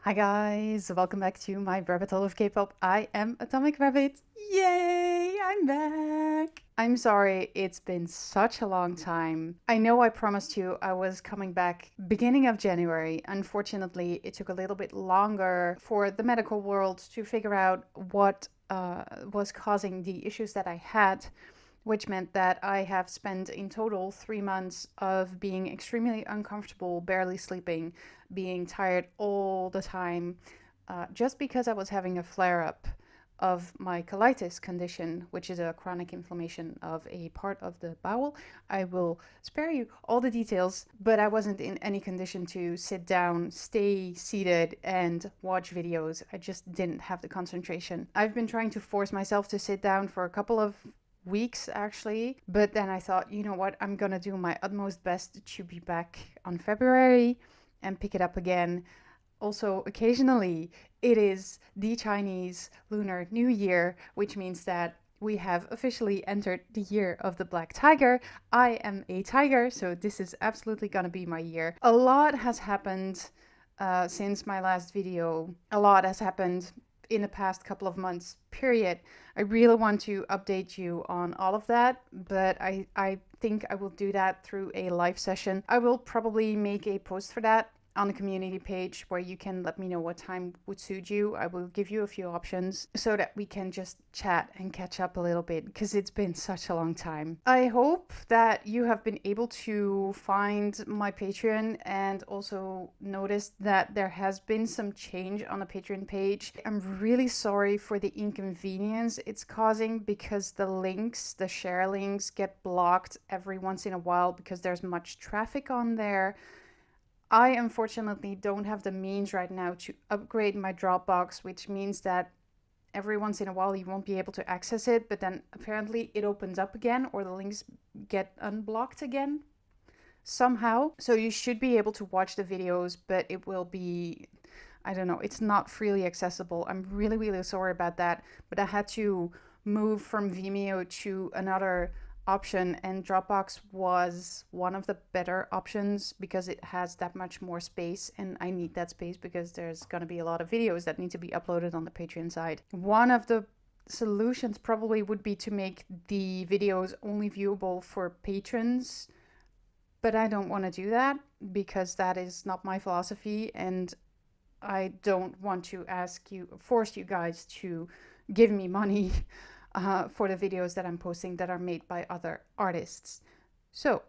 Hi guys, welcome back to my rabbit hole of K-pop. I am Atomic Rabbit. Yay, I'm back. I'm sorry, it's been such a long time. I know I promised you I was coming back beginning of January. Unfortunately, it took a little bit longer for the medical world to figure out what was causing the issues that I had, which meant that I have spent in total 3 months of being extremely uncomfortable, barely sleeping, being tired all the time, just because I was having a flare up of my colitis condition, which is a chronic inflammation of a part of the bowel. I will spare you all the details, but I wasn't in any condition to sit down, stay seated, and watch videos. I just didn't have the concentration. I've been trying to force myself to sit down for a couple of weeks actually, but then I thought, you know what, I'm gonna do my utmost best to be back on February and pick it up again. Also, occasionally it is the Chinese Lunar New Year, which means that we have officially entered the year of the Black Tiger. I am a tiger, so this is absolutely gonna be my year. A lot has happened since my last video. A lot has happened in the past couple of months, period. I really want to update you on all of that, but I think I will do that through a live session. I will probably make a post for that on the community page where you can let me know what time would suit you. I will give you a few options so that we can just chat and catch up a little bit because it's been such a long time. I hope that you have been able to find my Patreon and also noticed that there has been some change on the Patreon page. I'm really sorry for the inconvenience it's causing because the links, the share links, get blocked every once in a while because there's much traffic on there. I unfortunately don't have the means right now to upgrade my Dropbox, which means that every once in a while you won't be able to access it, but then apparently it opens up again or the links get unblocked again somehow. So you should be able to watch the videos, but it will be, I don't know, it's not freely accessible. I'm really, really sorry about that, but I had to move from Vimeo to another option, and Dropbox was one of the better options because it has that much more space, and I need that space because there's going to be a lot of videos that need to be uploaded on the Patreon side. One of the solutions probably would be to make the videos only viewable for patrons, but I don't want to do that because that is not my philosophy, and I don't want to force you guys to give me money for the videos that I'm posting that are made by other artists. So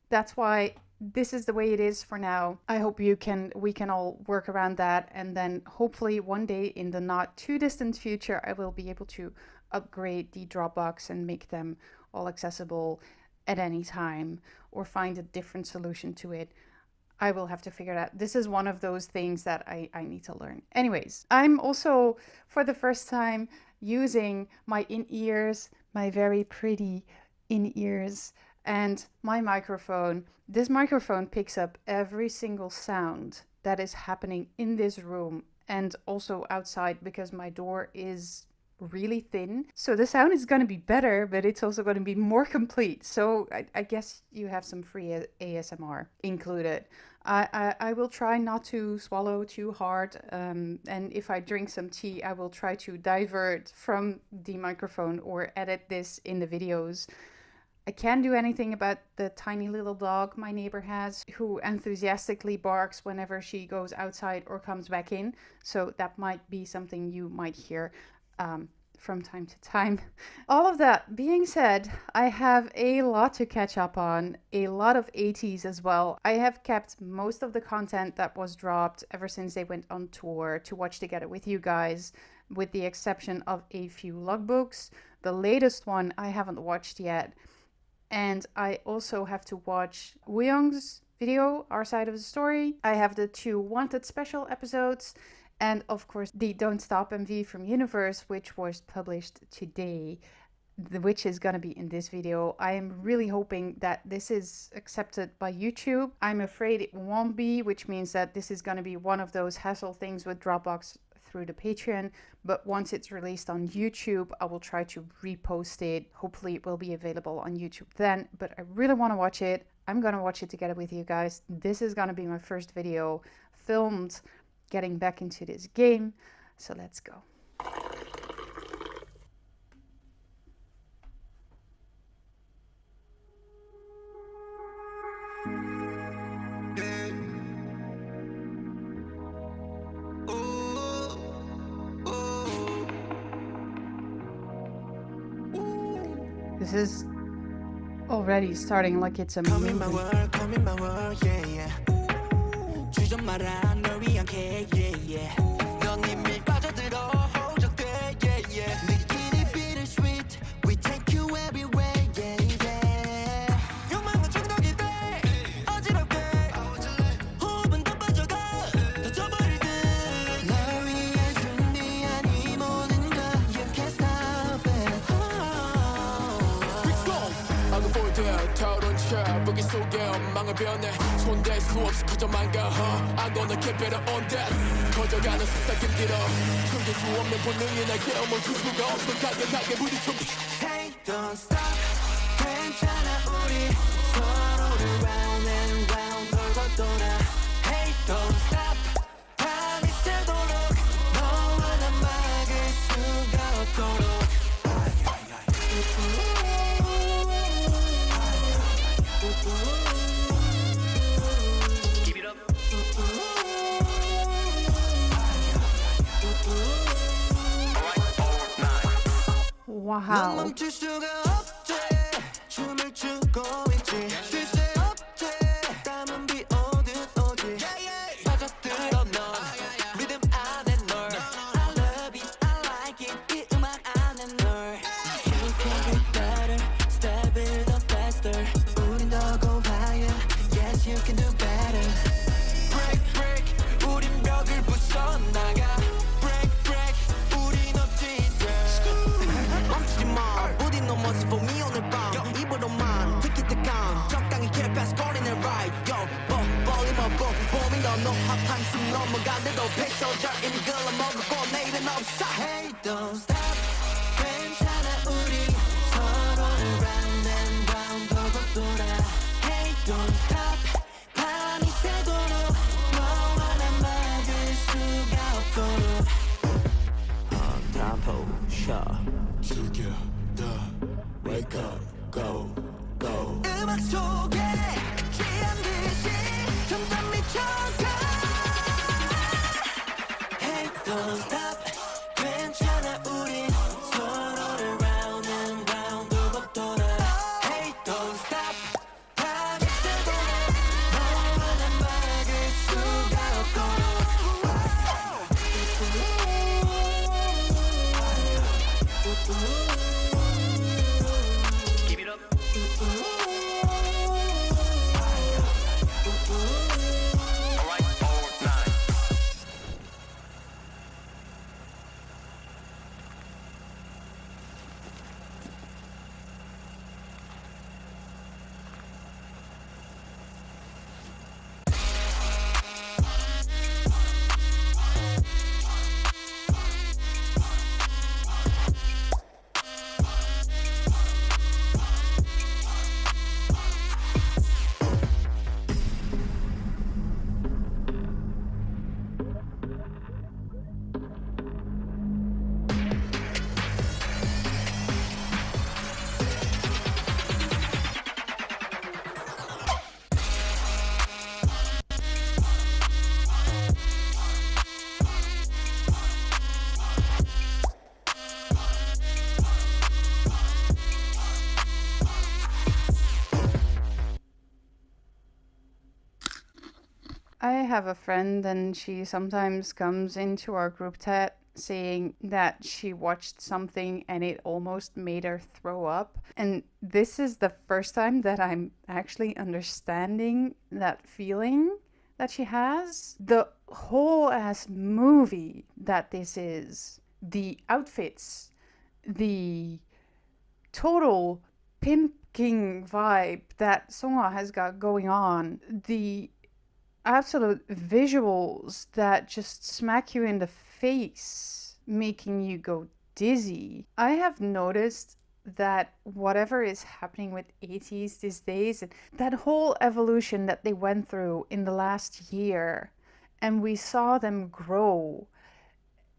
that's why this is the way it is for now. I hope we can all work around that, and then hopefully one day in the not too distant future I will be able to upgrade the Dropbox and make them all accessible at any time or find a different solution to it. I will have to figure it out. This is one of those things that I need to learn. Anyways, I'm also for the first time using my in-ears, my very pretty in-ears, and my microphone. This microphone picks up every single sound that is happening in this room and also outside because my door is really thin. So the sound is going to be better, but it's also going to be more complete. So I guess you have some free ASMR included. I will try not to swallow too hard, and if I drink some tea, I will try to divert from the microphone or edit this in the videos. I can't do anything about the tiny little dog my neighbor has, who enthusiastically barks whenever she goes outside or comes back in, so that might be something you might hear from time to time. All of that being said, I have a lot to catch up on, a lot of ATEEZ as well. I have kept most of the content that was dropped ever since they went on tour to watch together with you guys, with the exception of a few logbooks. The latest one I haven't watched yet, and I also have to watch Wooyoung's video, Our Side of the Story. I have the 2 Wanted special episodes, and of course the Don't Stop MV from Universe, which was published today, which is gonna be in this video. I am really hoping that this is accepted by YouTube. I'm afraid it won't be, which means that this is gonna be one of those hassle things with Dropbox through the Patreon, but once it's released on YouTube, I will try to repost it. Hopefully it will be available on YouTube then, but I really want to watch it. I'm gonna watch it together with you guys. This is gonna be my first video filmed getting back into this game. So let's go. This is already starting like it's a movie. 보기 속에 엉망을 변해 손댈 수 없이 커져만 가 I'm gonna keep it on that 커져가는 속삭임들어 숨길 수 없는 본능이 날 깨어멈출 수가 없어 가격하게 부딪혀 Hey don't stop 괜찮아 우리 서로를 round and round 돌고 돌아 Hey don't stop 밤이 새도록 너와 나 막을 수가 없도록 Wow. Hey, don't stop. 괜찮아 우리 서로를 round and round 돌고 돌아. Hey, don't stop. 밤이 새도록 너와 나 막을 수가 없도록. 다 보셔. Together, wake up, go, go. 음악 속에 취한 듯이 점점 미쳐가. Hey, don't stop. I have a friend and she sometimes comes into our group chat saying that she watched something and it almost made her throw up. And this is the first time that I'm actually understanding that feeling that she has. The whole ass movie that this is, the outfits, the total pimp king vibe that Songa has got going on, the absolute visuals that just smack you in the face, making you go dizzy. I have noticed that whatever is happening with ATEEZ these days, that whole evolution that they went through in the last year, and we saw them grow,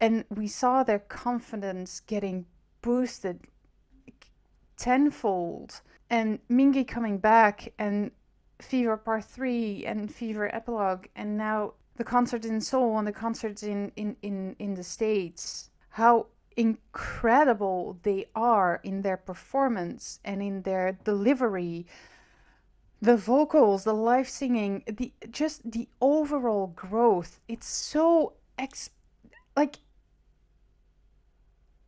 and we saw their confidence getting boosted tenfold, and Mingi coming back, and Fever Part 3 and Fever Epilogue, and now the concert in Seoul and the concerts in the States. How incredible they are in their performance and in their delivery, the vocals, the live singing, the overall growth. It's so like,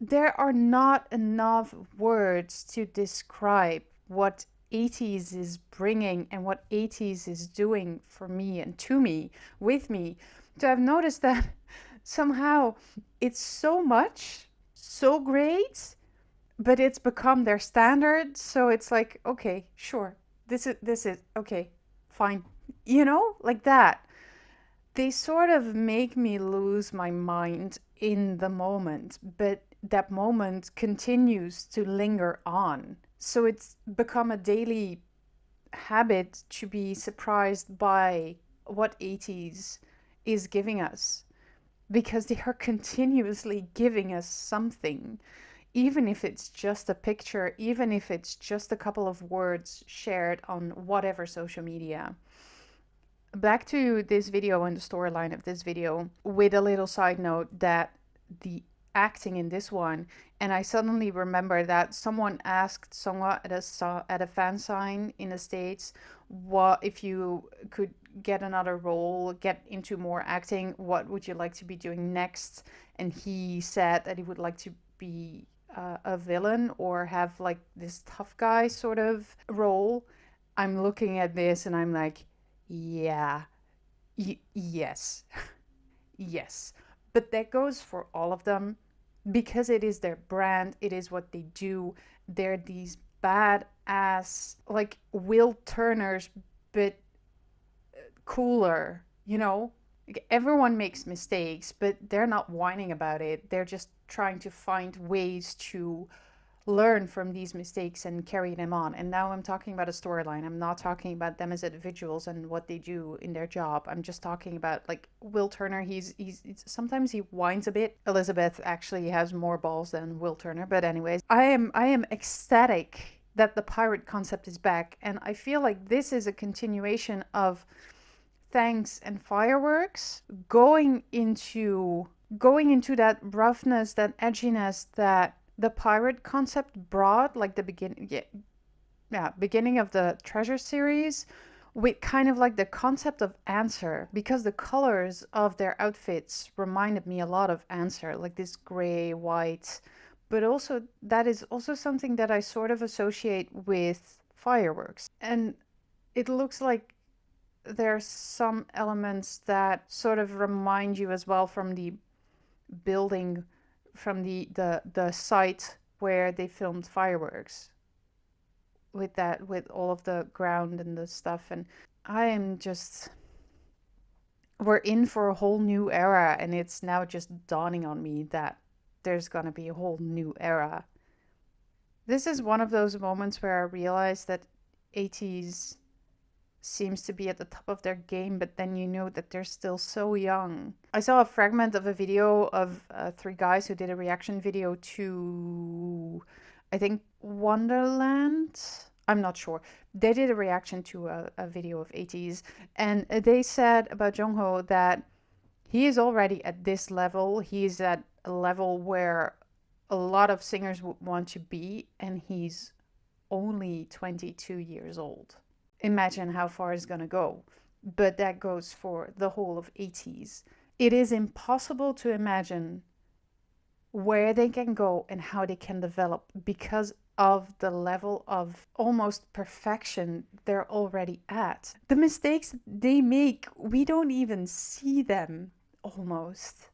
there are not enough words to describe what ATEEZ is bringing and what ATEEZ is doing for me and to me, with me. So I've noticed that somehow it's so much, so great, but it's become their standard. So it's like, okay, sure, this is okay, fine, like that. They sort of make me lose my mind in the moment, but that moment continues to linger on. So it's become a daily habit to be surprised by what ATEEZ is giving us, because they are continuously giving us something, even if it's just a picture, even if it's just a couple of words shared on whatever social media. Back to this video and the storyline of this video, with a little side note that the acting in this one, and I suddenly remember that someone asked Songwa at a fan sign in the States, what if you could get another role, get into more acting, what would you like to be doing next? And he said that he would like to be a villain or have like this tough guy sort of role. I'm looking at this and I'm like, yeah, yes, yes. But that goes for all of them, because it is their brand, it is what they do. They're these badass, like Will Turners, but cooler, Like, everyone makes mistakes, but they're not whining about it. They're just trying to find ways to learn from these mistakes and carry them on. And now I'm talking about a storyline. I'm not talking about them as individuals and what they do in their job. I'm just talking about, like, Will Turner. He's sometimes he whines a bit. Elizabeth actually has more balls than Will Turner. But anyways, I am ecstatic that the pirate concept is back, and I feel like this is a continuation of Thanks and Fireworks, going into that roughness, that edginess that the pirate concept brought, like the beginning of the Treasure series, with kind of like the concept of Answer, because the colors of their outfits reminded me a lot of Answer, like this gray, white, but also that is also something that I sort of associate with Fireworks. And it looks like there's some elements that sort of remind you as well from the building, from the site where they filmed Fireworks, with all of the ground and the stuff. And we're in for a whole new era, and it's now just dawning on me that there's gonna be a whole new era. This is one of those moments where I realize that ATEEZ seems to be at the top of their game, but then you know that they're still so young. I saw a fragment of a video of 3 guys who did a reaction video to, I think, Wonderland. I'm not sure. They did a reaction to a video of ATEEZ, and they said about Jongho that he is already at this level. He's at a level where a lot of singers would want to be, and he's only 22 years old. Imagine how far it's gonna go. But that goes for the whole of ATEEZ. It is impossible to imagine where they can go and how they can develop, because of the level of almost perfection they're already at. The mistakes they make, we don't even see them, almost.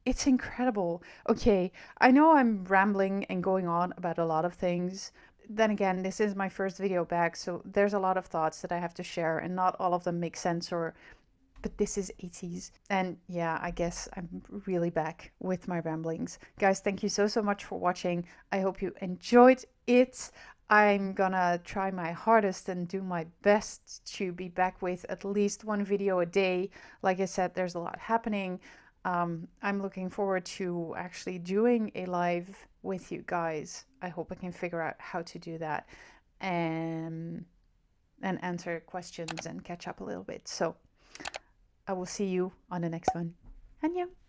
It's incredible. Okay, I know I'm rambling and going on about a lot of things. Then again, this is my first video back, so there's a lot of thoughts that I have to share, and not all of them make sense, but this is ATEEZ. And yeah, I guess I'm really back with my ramblings. Guys, thank you so much for watching. I hope you enjoyed it. I'm gonna try my hardest and do my best to be back with at least one video a day. Like I said, there's a lot happening. I'm looking forward to actually doing a live with you guys. I hope I can figure out how to do that and answer questions and catch up a little bit. So I will see you on the next one. Annyeong!